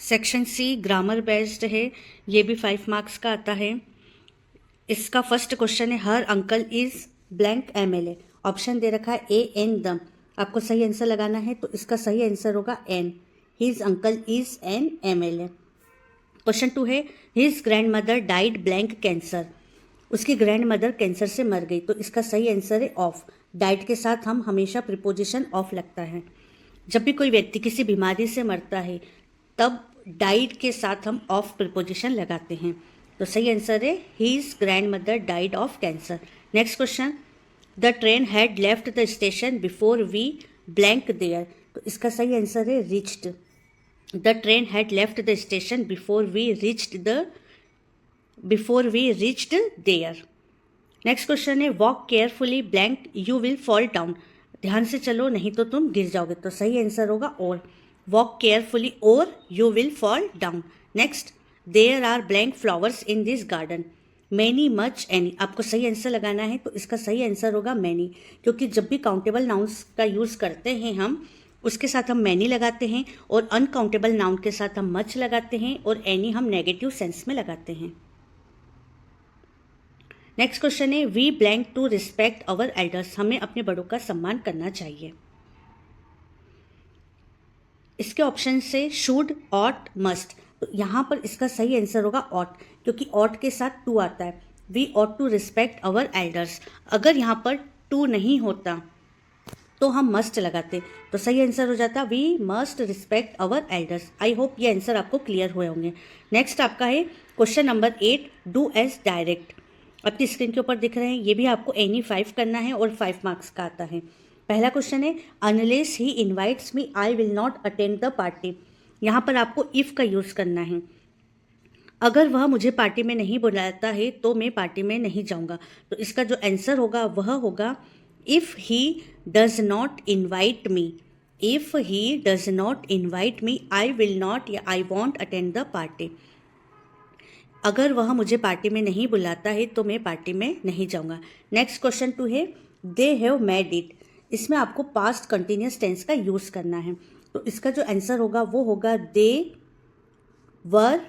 Section C grammar based है, ये भी 5 मार्क्स का आता है। इसका फर्स्ट क्वेश्चन है her uncle is blank MLA। Option दे रखा है ए एन दम, आपको सही आंसर लगाना है तो इसका सही आंसर होगा an, his uncle is an MLA। Question 2 है his grand mother died blank cancer, उसकी ग्रैंड मदर कैंसर से मर गई तो इसका सही आंसर है ऑफ। डाइड के साथ हम हमेशा प्रीपोजिशन ऑफ लगता है। जब भी कोई व्यक्ति किसी बीमारी से मरता है तब डाइड के साथ हम ऑफ प्रीपोजिशन लगाते हैं, तो सही आंसर है his grand mother died of cancer. Next question the train had left the station before we blank there, तो इसका सही आंसर है reached. The train had left the station before we reached there. Next question है walk carefully blank you will fall down, ध्यान से चलो नहीं तो तुम गिर जाओगे, तो सही आंसर होगा और, वॉक केयरफुली और you will fall down. Next there are blank flowers in this garden, many much any, आपको सही आंसर लगाना है तो इसका सही आंसर होगा मैनी, क्योंकि जब भी काउंटेबल नाउन्स का यूज़ करते हैं हम उसके साथ हम मैनी लगाते हैं और अनकाउंटेबल नाउन के साथ हम मच लगाते हैं और एनी हम नेगेटिव सेंस में लगाते हैं। नेक्स्ट क्वेश्चन है we blank to respect our elders, हमें अपने बड़ों का सम्मान करना चाहिए। इसके ऑप्शन से शुड, ऑट, मस्ट, तो यहाँ पर इसका सही आंसर होगा ऑट, क्योंकि ऑट के साथ टू आता है। We ought to respect our elders, अगर यहाँ पर टू नहीं होता तो हम मस्ट लगाते, तो सही आंसर हो जाता we must respect our elders. I hope ये आंसर आपको क्लियर हुए होंगे। नेक्स्ट आपका है question number 8 do as direct, आपकी स्क्रीन के ऊपर दिख रहे हैं, ये भी आपको एनी 5 करना है और 5 मार्क्स का आता है। पहला क्वेश्चन है unless he invites me I will not attend the party, यहाँ पर आपको इफ़ का यूज़ करना है। अगर वह मुझे पार्टी में नहीं बुलाता है तो मैं पार्टी में नहीं जाऊँगा, तो इसका जो आंसर होगा वह होगा if he does not invite me, if he does not invite me I will not या I won't attend the party. अगर वह मुझे पार्टी में नहीं बुलाता है तो मैं पार्टी में नहीं जाऊँगा। नेक्स्ट क्वेश्चन 2 है दे हैव मेड इट, इसमें आपको पास्ट कंटिन्यूस टेंस का यूज़ करना है, तो इसका जो आंसर होगा वो होगा they were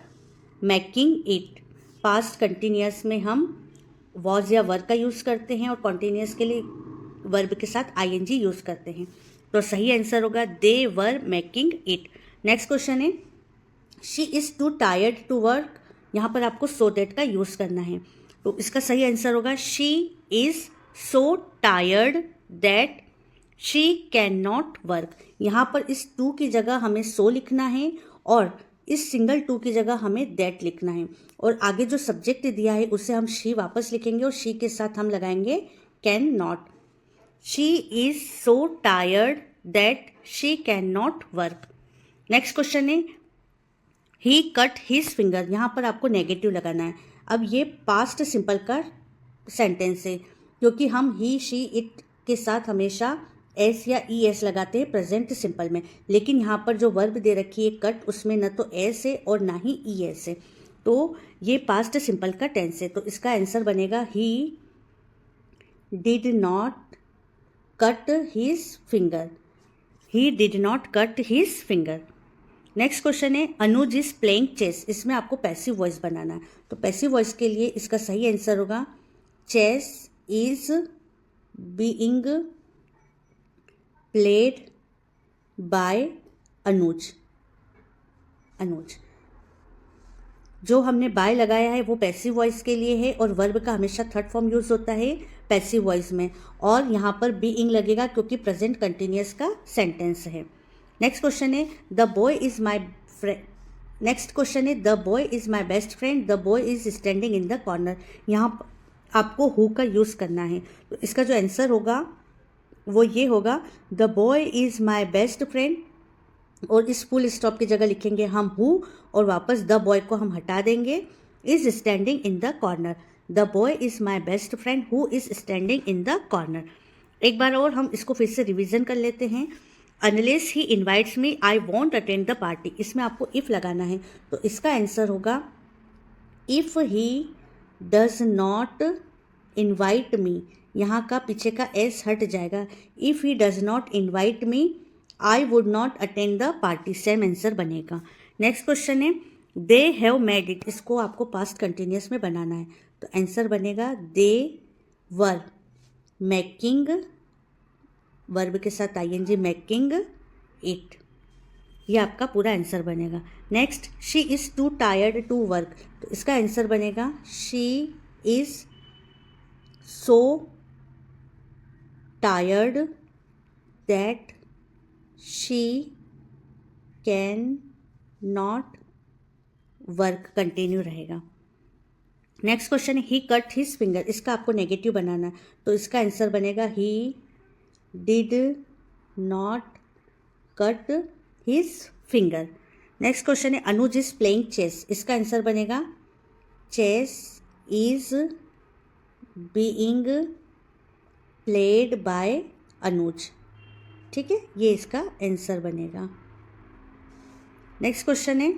making it. Past continuous में हम वॉज या वर का यूज़ करते हैं और कॉन्टिन्यूस के लिए वर्ब के साथ ING यूज़ करते हैं, तो सही आंसर होगा they were making it. Next question है she is too tired to work, यहाँ पर आपको सो दैट का यूज़ करना है, तो इसका सही आंसर होगा she is so tired that she can not work. यहाँ पर इस टू की जगह हमें सो लिखना है और इस सिंगल टू की जगह हमें दैट लिखना है, और आगे जो सब्जेक्ट दिया है उससे हम शी वापस लिखेंगे और शी के साथ हम लगाएंगे can not. She is so tired that she can not work. Next question है ही कट हिज फिंगर, यहाँ पर आपको नेगेटिव लगाना है। अब ये पास्ट सिंपल का सेंटेंस है, क्योंकि हम ही शी इट के साथ हमेशा एस या ES लगाते हैं प्रेजेंट सिंपल में, लेकिन यहाँ पर जो वर्ब दे रखी है कट, उसमें न तो एस है और ना ही ES है, तो ये पास्ट सिंपल का टेंस है, तो इसका आंसर बनेगा he did not cut his finger, he did not cut his finger. Next question है अनुज इज प्लेइंग चेस, इसमें आपको पैसिव वॉइस बनाना है, तो पैसिव वॉइस के लिए इसका सही आंसर होगा chess is being played by Anuj. Anuj जो हमने बाय लगाया है वो पैसिव वॉइस के लिए है और वर्ब का हमेशा थर्ड फॉर्म यूज होता है पैसिव वॉइस में, और यहाँ पर बीइंग लगेगा क्योंकि प्रेजेंट कंटिन्यूअस का सेंटेंस है। नेक्स्ट क्वेश्चन है the boy is my friend, next question है the boy is my best friend, the boy is standing in the corner, यहाँ आपको हु का यूज़ करना है, तो इसका जो आंसर होगा वो ये होगा the boy is my best friend, और इस फुल स्टॉप की जगह लिखेंगे हम हु और वापस द बॉय को हम हटा देंगे, is standing in the corner. The boy is my best friend who is standing in the corner. एक बार और हम इसको फिर से रिविज़न कर लेते हैं। Unless he invites me I won't attend the party, इसमें आपको इफ़ लगाना है, तो इसका आंसर होगा if he does not invite मी, यहाँ का पीछे का एस हट जाएगा, if he does not invite me I would not attend the party, same answer बनेगा। नेक्स्ट क्वेश्चन है दे हैव मेड इट, इसको आपको पास्ट कंटिन्यूस में बनाना है, तो आंसर बनेगा दे वर मेकिंग, वर्ब के साथ आईएनजी, मेकिंग इट, ये आपका पूरा आंसर बनेगा। Next she is too tired to work, तो इसका आंसर बनेगा she is so tired that she can not work, continue रहेगा। नेक्स्ट क्वेश्चन है ही कट हिज फिंगर, इसका आपको नेगेटिव बनाना है, तो इसका आंसर बनेगा he did not cut his finger. Next question है अनुज इज प्लेइंग चेस, इसका आंसर बनेगा chess is being played by Anuj, ठीक है, ये इसका आंसर बनेगा। नेक्स्ट क्वेश्चन है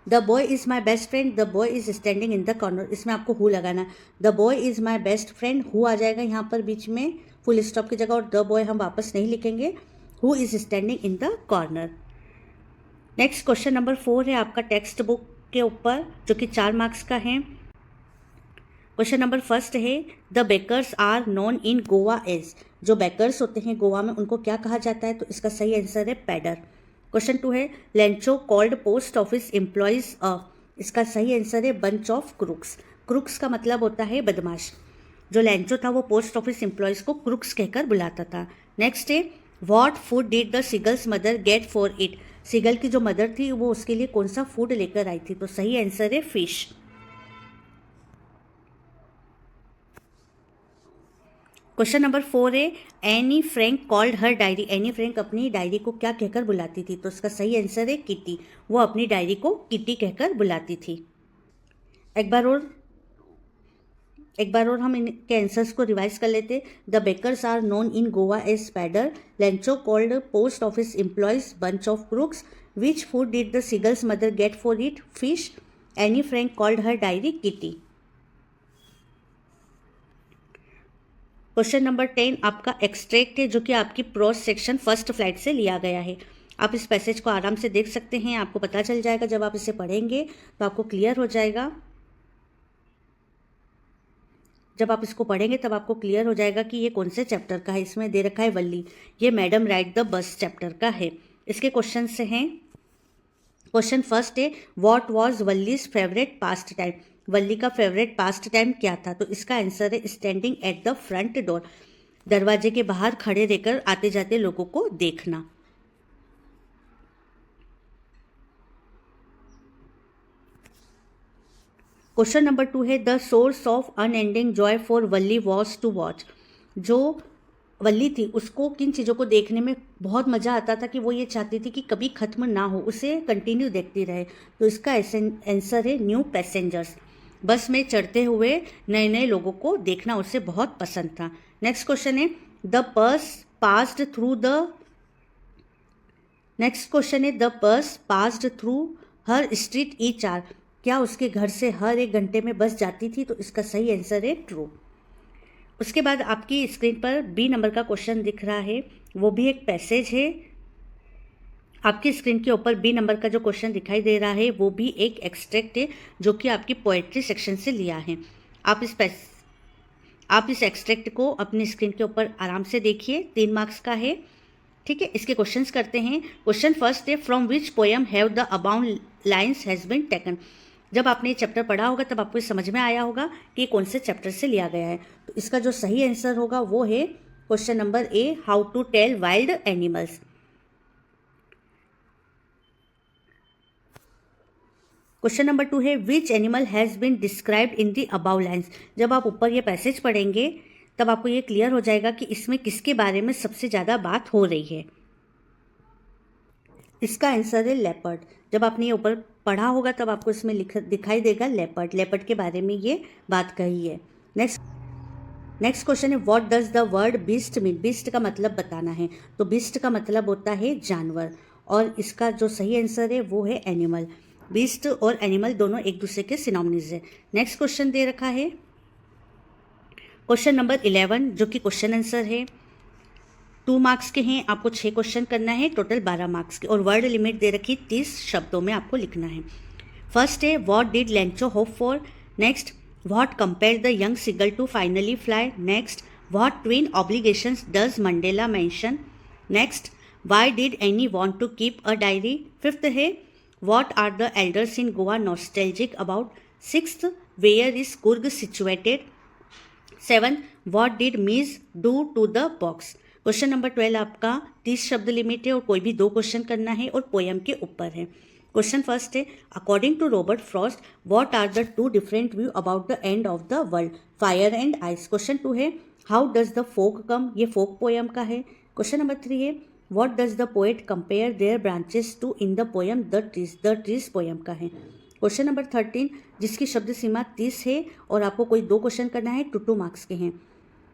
the boy is my best friend, the boy is standing in the corner, इसमें आपको हु लगाना है, the boy is my best friend, who आ जाएगा यहाँ पर बीच में फुल स्टॉप की जगह, और द बॉय हम वापस नहीं लिखेंगे, who is standing in the corner. Next question number 4 है आपका टेक्स्ट बुक के ऊपर, जो कि 4 मार्क्स का है। क्वेश्चन नंबर 1 है the bakers are known in Goa as, जो बेकर्स होते हैं गोवा में उनको क्या कहा जाता है, तो इसका सही आंसर है पैडर। क्वेश्चन 2 है Lencho called post office employees a, इसका सही आंसर है बंच ऑफ क्रुक्स, क्रुक्स का मतलब होता है बदमाश, जो लेंचो था वो पोस्ट ऑफिस एम्प्लॉयज को क्रुक्स कहकर बुलाता था। नेक्स्ट है what food did the seagull's mother get for it, seagull की जो मदर थी वो उसके लिए कौन सा फूड लेकर आई थी, तो सही आंसर है फिश। क्वेश्चन नंबर 4 है any Frank called her diary, Anne Frank अपनी डायरी को क्या कहकर बुलाती थी, तो इसका सही आंसर है किटी, वो अपनी डायरी को किटी कहकर बुलाती थी। एक बार और हम इनके आंसर्स को रिवाइज कर लेते। The bakers are known in Goa as spader, Lencho called post office employees bunch of crooks, which food did the seagull's mother get for it fish, Anne Frank called her diary Kitty. Question number 10 आपका extract है, जो कि आपकी pros section first flight से लिया गया है। आप इस पैसेज को आराम से देख सकते हैं, आपको पता चल जाएगा जब आप इसे पढ़ेंगे तो आपको क्लियर हो जाएगा, जब आप इसको पढ़ेंगे तब आपको क्लियर हो जाएगा कि ये कौन से चैप्टर का है। इसमें दे रखा है वल्ली, ये madam ride the bus chapter का है। इसके क्वेश्चन से हैं, क्वेश्चन फर्स्ट है what was Valli's favourite pastime, Valli का फेवरेट पास्ट टाइम क्या था, तो इसका आंसर है standing at the front door, दरवाजे के बाहर खड़े रहकर आते जाते लोगों को देखना। क्वेश्चन नंबर 2 है the source of unending joy for Valli was to watch, जो वल्ली थी उसको किन चीज़ों को देखने में बहुत मज़ा आता था कि वो ये चाहती थी कि कभी ख़त्म ना हो, उसे कंटिन्यू देखती रहे, तो इसका आंसर है न्यू पैसेंजर्स, बस में चढ़ते हुए नए नए लोगों को देखना उसे बहुत पसंद था। नेक्स्ट क्वेश्चन है the purse passed through her street each hour, क्या उसके घर से हर 1 घंटे में बस जाती थी, तो इसका सही आंसर है ट्रू। उसके बाद आपकी स्क्रीन पर बी नंबर का क्वेश्चन दिख रहा है, वो भी एक पैसेज है। आपकी स्क्रीन के ऊपर बी नंबर का जो क्वेश्चन दिखाई दे रहा है वो भी एक एक्सट्रैक्ट है, जो कि आपकी पोएट्री सेक्शन से लिया है। आप इस एक्सट्रैक्ट को अपनी स्क्रीन के ऊपर आराम से देखिए, 3 मार्क्स का है, ठीक है। इसके क्वेश्चंस करते हैं। क्वेश्चन फर्स्ट है from which poem have the अबाउंड लाइन्स हैज़ बीन टेकन, जब आपने ये चैप्टर पढ़ा होगा तब आपको समझ में आया होगा कि ये कौन से चैप्टर से लिया गया है, तो इसका जो सही आंसर होगा वो है question number A how to tell wild animals. Question number 2 है which animal has been described in the above lines, जब आप ऊपर ये पैसेज पढ़ेंगे तब आपको ये क्लियर हो जाएगा कि इसमें किसके बारे में सबसे ज़्यादा बात हो रही है। इसका आंसर है लेपर्ड, जब आपने ये ऊपर पढ़ा होगा तब आपको इसमें दिखाई देगा लेपर्ड के बारे में ये बात कही है। नेक्स्ट क्वेश्चन है what does the word beast mean, beast का मतलब बताना है, तो बीस्ट का मतलब होता है जानवर, और इसका जो सही आंसर है वो है एनिमल। बीस्ट और एनिमल दोनों एक दूसरे के सिनोनिम्स है। नेक्स्ट क्वेश्चन दे रखा है क्वेश्चन नंबर 11, जो कि क्वेश्चन आंसर है। 2 मार्क्स के हैं, आपको 6 क्वेश्चन करना है, टोटल 12 मार्क्स के, और वर्ड लिमिट दे रखी 30 शब्दों में आपको लिखना है। फर्स्ट है what did Lencho hope for, next what compare the young seagull to finally fly, next what twin obligations does Mandela mention, next why did Anne want to keep a diary, fifth है what are the elders in Goa nostalgic about, sixth where is Coorg situated, seven what did Mij do to the box. Question number 12 आपका 30 शब्द limit है और कोई भी 2 question करना है और पोयम के ऊपर है। क्वेश्चन फर्स्ट है according to Robert Frost what are the 2 different view about the end of the world, fire and ice. Question 2 है how does the fog come, ये फोक पोयम का है। क्वेश्चन नंबर 3 है what does the poet compare their branches to in the poem the trees poem का है। Question number 13 जिसकी शब्द सीमा 30 है और आपको कोई 2 क्वेश्चन करना है, 2 मार्क्स के हैं।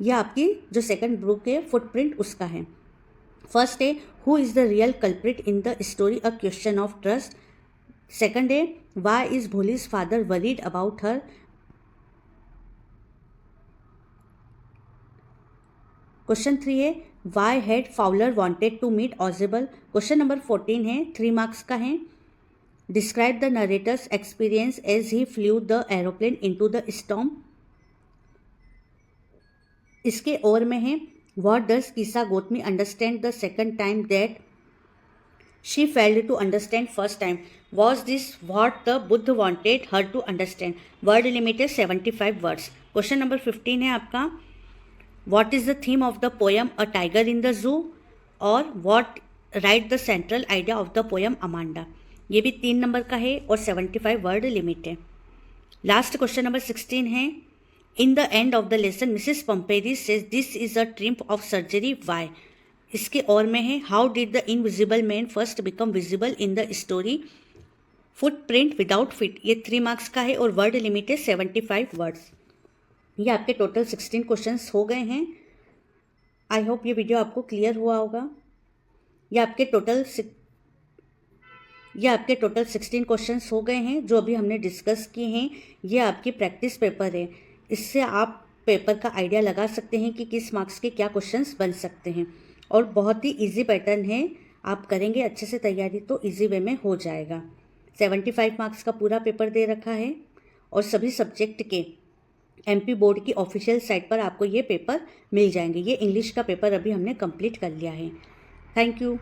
यह आपकी जो सेकंड बुक है फुटप्रिंट उसका है। फर्स्ट है who is the real culprit in the story a question of trust, second है why is Bholi's father worried about her, question 3 है why had Fowler wanted to meet Ausable. Question number 14 है 3 marks का है। Describe the narrator's experience as he flew the aeroplane into the storm. इसके और में है what does Kisa Gotami understand the second time that she failed to understand first time, was this what the Buddha wanted her to understand. Word limit है 75 words. Question number 15 है आपका what is the theme of the poem a tiger in the zoo, और what write the central idea of the poem Amanda. ये भी 3 number का है और 75 word limit है। लास्ट क्वेश्चन नंबर 16 है in the end of the lesson Mrs Pumphrey says this is a triumph of surgery why. इसके और में है how did the invisible man first become visible in the story footprint without feet. ये 3 marks का है और word limit है 75 words. ये आपके टोटल 16 क्वेश्चंस हो गए हैं। आई होप ये वीडियो आपको क्लियर हुआ होगा। ये आपके टोटल 16 क्वेश्चंस हो गए हैं जो अभी हमने डिस्कस किए हैं। ये आपकी प्रैक्टिस पेपर है, इससे आप पेपर का आइडिया लगा सकते हैं कि किस मार्क्स के क्या क्वेश्चंस बन सकते हैं, और बहुत ही इजी पैटर्न है। आप करेंगे अच्छे से तैयारी तो इजी वे में हो जाएगा। 75 मार्क्स का पूरा पेपर दे रखा है और सभी सब्जेक्ट के MP बोर्ड की ऑफिशियल साइट पर आपको ये पेपर मिल जाएंगे। ये इंग्लिश का पेपर अभी हमने कंप्लीट कर लिया है। Thank you.